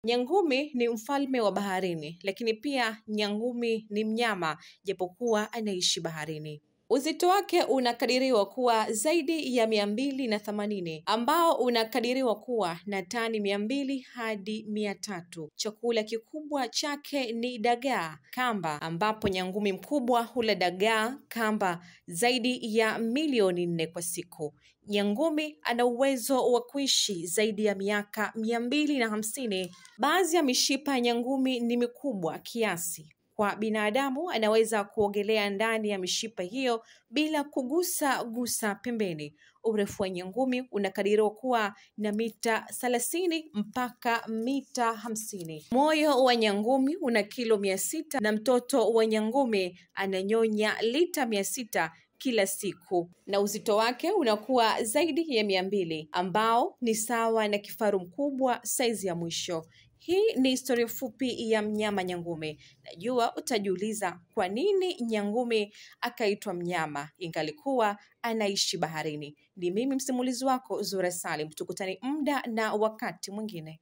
Nyangumi ni mfalme wa baharini, lakini pia nyangumi ni mnyama japokuwa anaishi baharini. Uzito wake unakadiriwa kuwa zaidi ya 280 ambao unakadiriwa kuwa na tani 200 hadi 300. Chakula kikubwa chake ni dagaa, kamba, ambapo nyangumi mkubwa hula dagaa, kamba zaidi ya milioni 4 kwa siku. Nyangumi ana uwezo wa kuishi zaidi ya miaka 250. Baadhi ya mishipa ya nyangumi ni mikubwa kiasi kwa binadamu anaweza kuogelea ndani ya mishipa hiyo bila kugusa pembeni. Urefu wa nyangumi unakadiriwa kuwa na mita 30 mpaka mita 50. Moyo wa nyangumi una kilo 600 na mtoto wa nyangumi ananyonya lita 600 kila siku, na uzito wake unakuwa zaidi ya 200 ambao ni sawa na kifaru mkubwa saizi ya mwisho. Hii ni historia fupi ya mnyama nyangumi. Najua utajiuliza kwa nini nyangumi akaitwa mnyama ingalikuwa anaishi baharini. Ni mimi msimulizi wako Zura Salim. Tukutane muda na wakati mwingine.